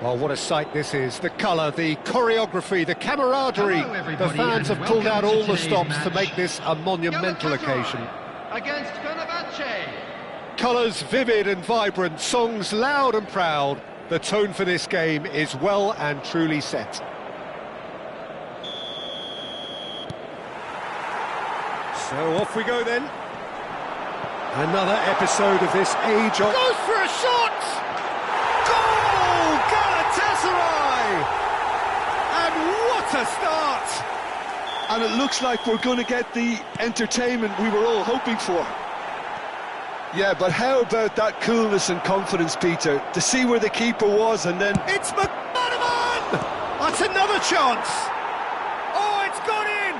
Well, what a sight this is. The colour, the choreography, the camaraderie. Hello, the fans have pulled out all the stops match. to make this a monumental occasion. Against Fenerbahce. Colours vivid and vibrant, songs loud and proud. The tone for this game is well and truly set. So off we go then. Another episode of this age of... Goes for a shot! Goal! Galatasaray! And what a start! And it looks like we're going to get the entertainment we were all hoping for. Yeah, but how about that coolness and confidence, Peter? To see where the keeper was and then... It's McManaman! That's another chance! Oh, it's gone in!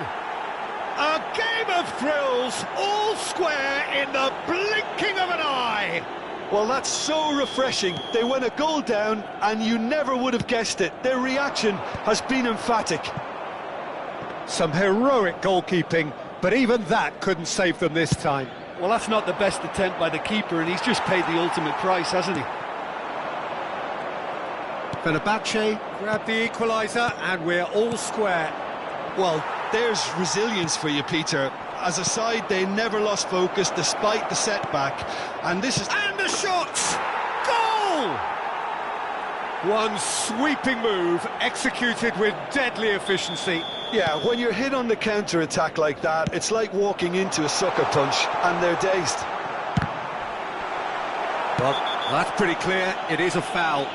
A game of thrills, all square in the blinking of an eye! Well, that's so refreshing. They went a goal down and you never would have guessed it. Their reaction has been emphatic. Some heroic goalkeeping, but even that couldn't save them this time. Well, that's not the best attempt by the keeper, and he's just paid the ultimate price, hasn't he? Fenerbahce grabbed the equaliser, and we're all square. Well, there's resilience for you, Peter. As a side, they never lost focus despite the setback. And this is... And the shot! Goal! One sweeping move, executed with deadly efficiency. Yeah, when you're hit on the counter-attack like that, it's like walking into a sucker punch, and they're dazed. Well, that's pretty clear. It is a foul.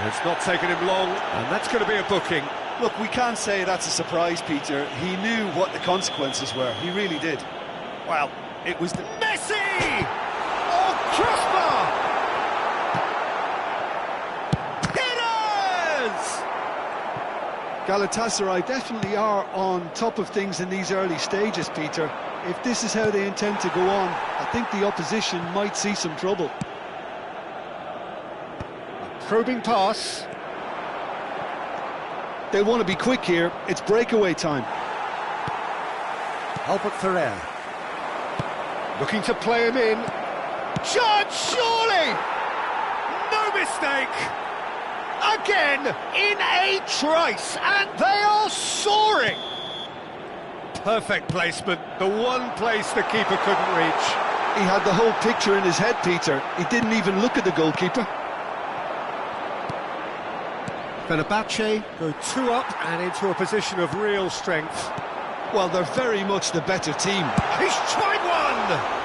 It's not taken him long, and that's going to be a booking. Look, we can't say that's a surprise, Peter. He knew what the consequences were. He really did. Well, it was the... Messi! Oh, crossbar! Galatasaray definitely are on top of things in these early stages, Peter. If this is how they intend to go on, I think the opposition might see some trouble. A probing pass. They want to be quick here. It's breakaway time. Albert Ferrer. Looking to play him in. Chance, surely! No mistake! Again, in a trice, and they are soaring! Perfect placement, the one place the keeper couldn't reach. He had the whole picture in his head, Peter. He didn't even look at the goalkeeper. Fenerbahce go 2 up and into a position of real strength. Well, they're very much the better team. He's tried one!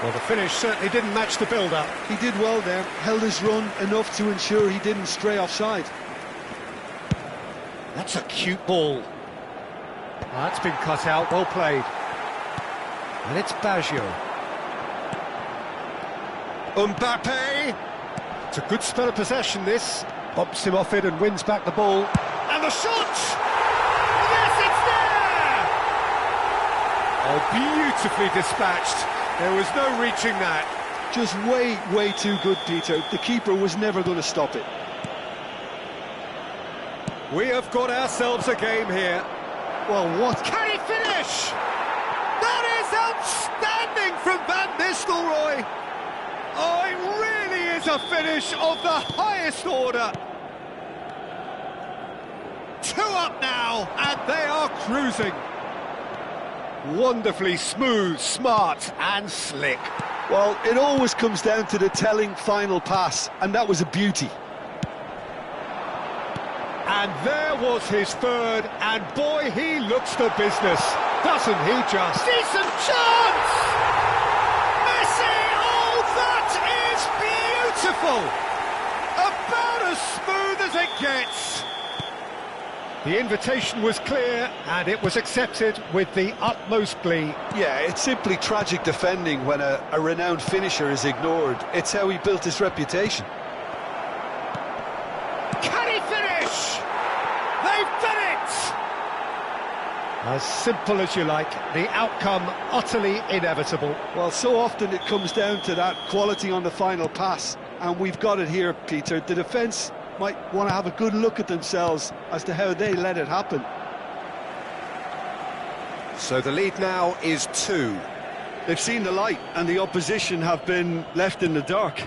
Well, the finish certainly didn't match the build-up. He did well there, held his run enough to ensure he didn't stray offside. That's a cute ball. That's been cut out, well played. And it's Baggio. Mbappe! It's a good spell of possession, this. Bumps him off it and wins back the ball. And the shot! Yes, it's there! Oh, beautifully dispatched. There was no reaching that. Just way too good, Peter. The keeper was never going to stop it. We have got ourselves a game here. Well, what? Can he finish? That is outstanding from Van Nistelrooy. Oh, it really is a finish of the highest order. 2 up now, and they are cruising. Wonderfully smooth, smart and slick. Well, it always comes down to the telling final pass, and that was a beauty. And there was his third, and boy, he looks the business, doesn't he just? Decent chance! Messi, oh, that is beautiful! About as smooth as it gets. The invitation was clear, and it was accepted with the utmost glee. Yeah, it's simply tragic defending when a renowned finisher is ignored. It's how he built his reputation. Can he finish? They've done it! As simple as you like, the outcome utterly inevitable. Well, so often it comes down to that quality on the final pass, and we've got it here, Peter. The defence might want to have a good look at themselves as to how they let it happen. So the lead now is 2. They've seen the light, and the opposition have been left in the dark.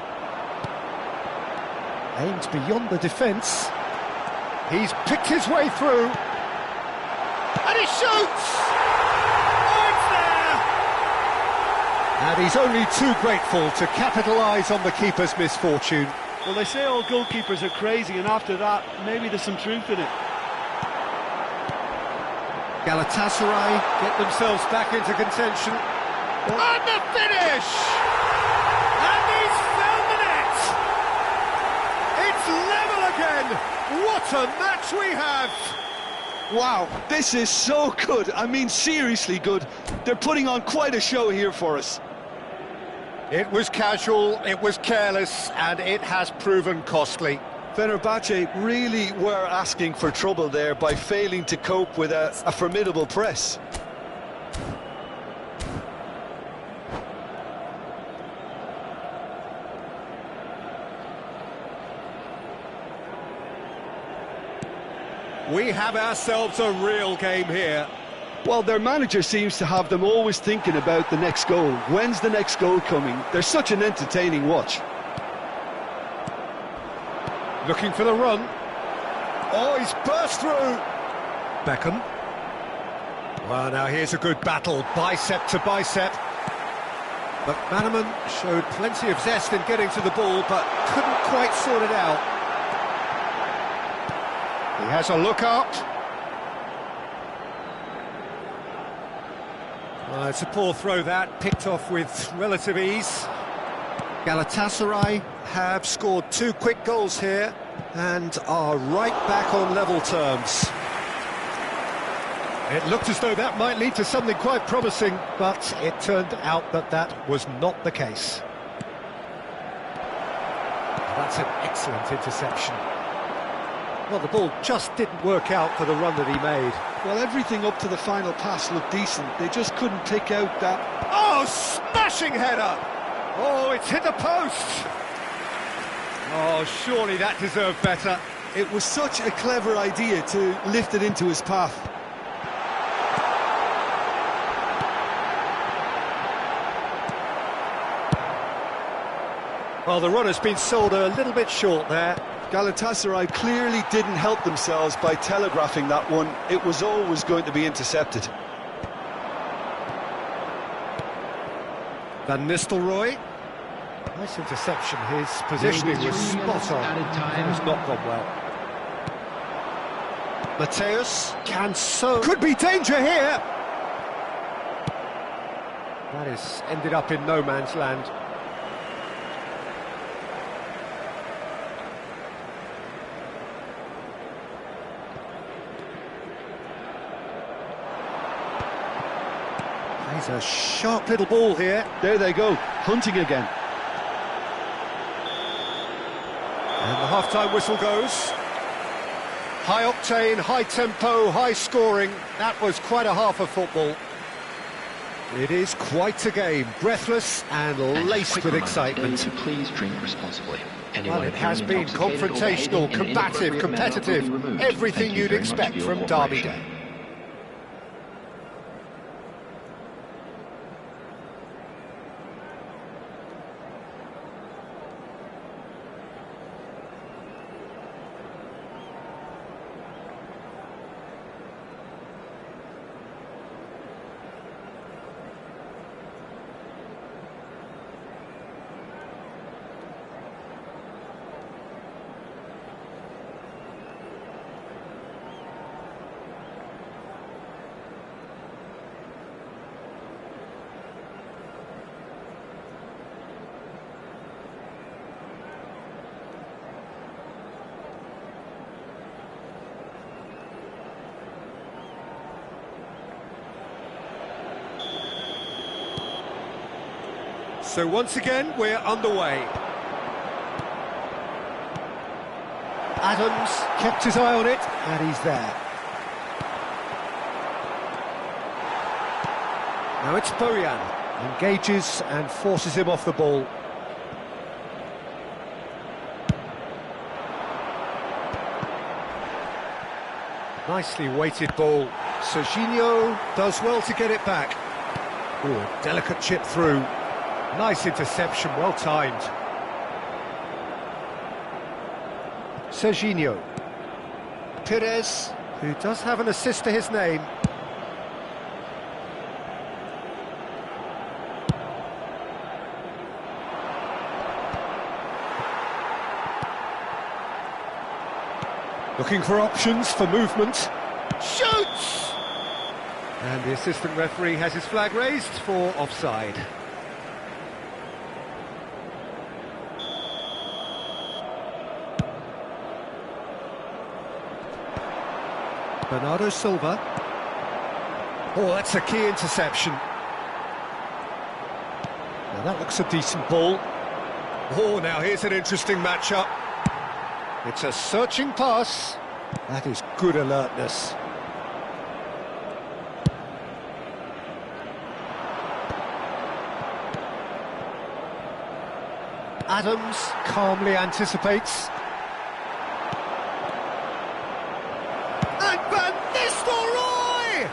Aimed beyond the defence. He's picked his way through. And he shoots! Oh, it's there! And he's only too grateful to capitalise on the keeper's misfortune. Well, they say all goalkeepers are crazy, and after that, maybe there's some truth in it. Galatasaray get themselves back into contention. And the finish! And he's found the net! It's level again! What a match we have! Wow, this is so good. I mean, seriously good. They're putting on quite a show here for us. It was casual, it was careless, and it has proven costly. Fenerbahce really were asking for trouble there by failing to cope with a formidable press. We have ourselves a real game here. Well, their manager seems to have them always thinking about the next goal. When's the next goal coming? They're such an entertaining watch. Looking for the run. Oh, he's burst through. Beckham. Well, now here's a good battle, bicep to bicep. But McManaman showed plenty of zest in getting to the ball, but couldn't quite sort it out. He has a look up. It's a poor throw that, picked off with relative ease. Galatasaray have scored 2 quick goals here and are right back on level terms. It looked as though that might lead to something quite promising, but it turned out that that was not the case. That's an excellent interception. Well, the ball just didn't work out for the run that he made. Well, everything up to the final pass looked decent. They just couldn't pick out that... Oh, smashing header! Oh, it's hit the post! Oh, surely that deserved better. It was such a clever idea to lift it into his path. Well, the runner's been sold a little bit short there. Galatasaray clearly didn't help themselves by telegraphing that one. It was always going to be intercepted. Van Nistelrooy. Nice interception. His positioning was spot on. It has not gone well. Mateus can so... Could be danger here! That has ended up in no man's land. He's a sharp little ball here. There they go, hunting again. And the half-time whistle goes. High octane, high tempo, high scoring. That was quite a half of football. It is quite a game, breathless and laced with excitement. Please drink responsibly. Well, it has been confrontational, combative, competitive, everything you'd expect from Derby Day. So once again, we're underway. Adams kept his eye on it, and he's there. Now it's Bojan, engages and forces him off the ball. Nicely weighted ball. Serginho does well to get it back. Ooh, a delicate chip through. Nice interception, well timed. Serginho. Perez, who does have an assist to his name. Looking for options for movement. Shoots! And the assistant referee has his flag raised for offside. Bernardo Silva. Oh, that's a key interception. Now that looks a decent ball. Oh, now here's an interesting matchup. It's a searching pass. That is good alertness. Adams calmly anticipates. And Van Nistelrooy!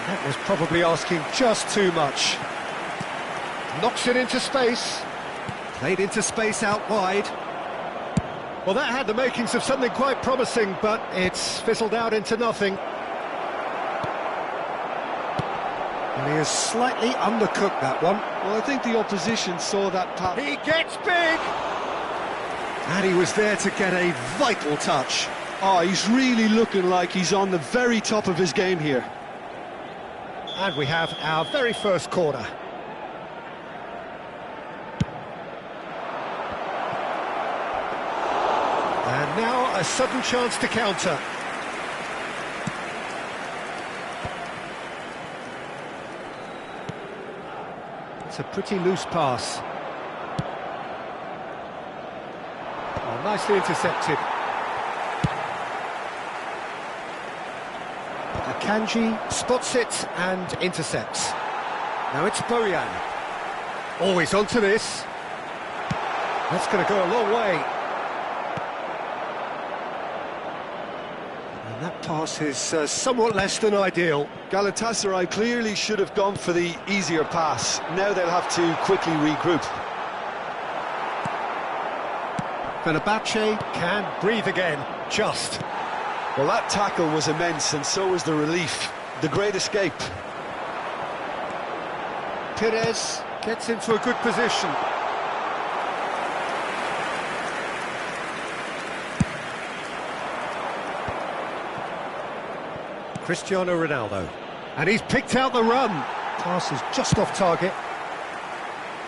That was probably asking just too much. Knocks it into space. Played into space out wide. Well, that had the makings of something quite promising, but it's fizzled out into nothing. And he has slightly undercooked that one. Well, I think the opposition saw that pass. He gets big! And he was there to get a vital touch. Oh, he's really looking like he's on the very top of his game here. And we have our very first corner. And now a sudden chance to counter. It's a pretty loose pass. Oh, nicely intercepted. Akanji spots it and intercepts. Now it's Bojan. Always onto this. That's going to go a long way. And that pass is somewhat less than ideal. Galatasaray clearly should have gone for the easier pass. Now they'll have to quickly regroup. Fenerbahce can breathe again, just. Well, that tackle was immense, and so was the relief. The great escape. Perez gets into a good position. Cristiano Ronaldo. And he's picked out the run. Pass is just off target.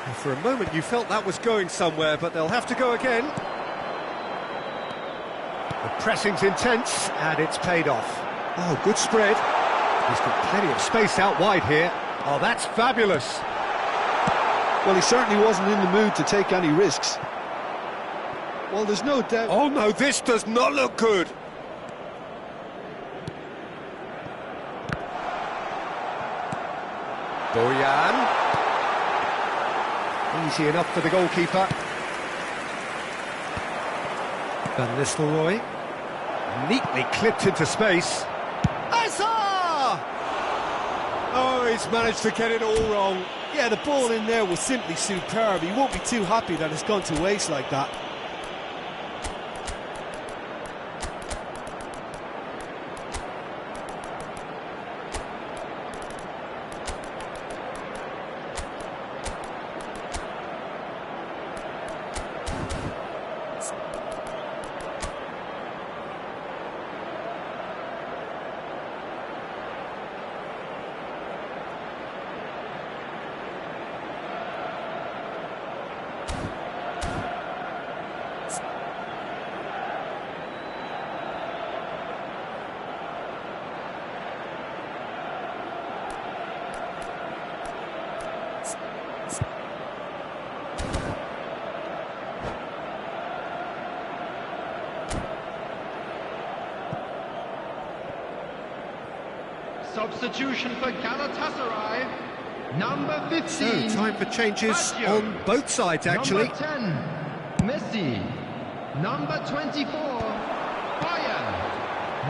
And for a moment you felt that was going somewhere, but they'll have to go again. The pressing's intense, and it's paid off. Oh, good spread. He's got plenty of space out wide here. Oh, that's fabulous. Well, he certainly wasn't in the mood to take any risks. Well, there's no doubt... Oh, no, this does not look good. Bojan. Easy enough for the goalkeeper. Van Nistelrooy. Neatly clipped into space. Azar! Oh, he's managed to get it all wrong. Yeah, the ball in there was simply superb. He won't be too happy that it's gone to waste like that. Substitution for Galatasaray, number 15. So, time for changes Baggio. on both sides, actually. Number 10, Messi. Number 24, Bayern.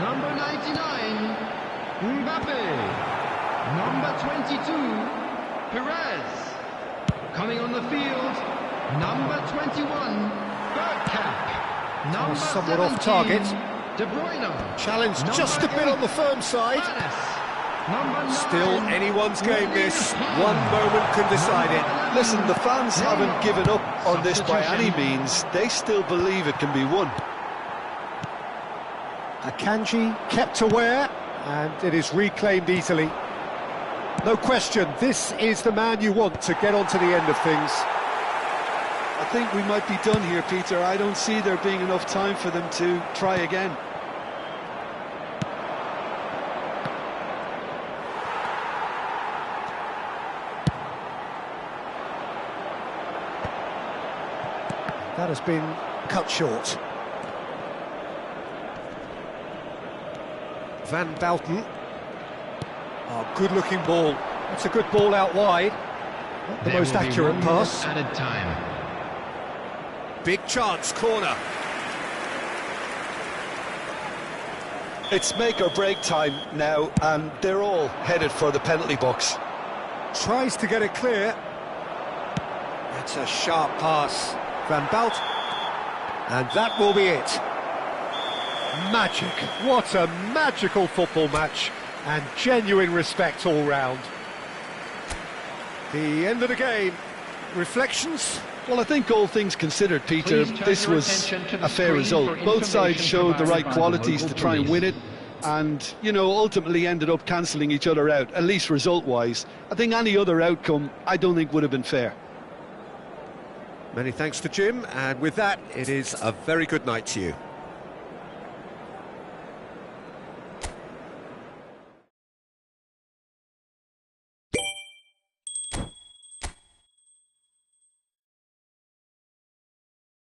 Number 99, Mbappe. Number 22, Perez. Coming on the field, number 21, Bergkamp. Number somewhat 17, off target. De Bruyne. Challenge Number just a bit on the 8, firm side. Number 9, Still anyone's game this. One moment can decide it. Listen, the fans haven't given up on this by any means. They still believe it can be won. Akanji kept aware, and it is reclaimed easily. No question, this is the man you want to get on to the end of things. I think we might be done here, Peter. I don't see there being enough time for them to try again. That has been cut short. Van Bouten. Oh, good-looking ball. That's a good ball out wide. Not the There most will be accurate 1 pass. minute added time. Big chance, corner. It's make or break time now, and they're all headed for the penalty box. Tries to get it clear. That's a sharp pass. Van Bouten. And that will be it. Magic. What a magical football match. And genuine respect all round. The end of the game. Reflections? Well, I think all things considered, Peter, Please turn this your was attention to the a fair screen result. for Both sides information showed the right provided by the qualities to local try and police. win it, and, you know, ultimately ended up cancelling each other out, at least result-wise. I think any other outcome, I don't think would have been fair. Many thanks to Jim, and with that, it is a very good night to you.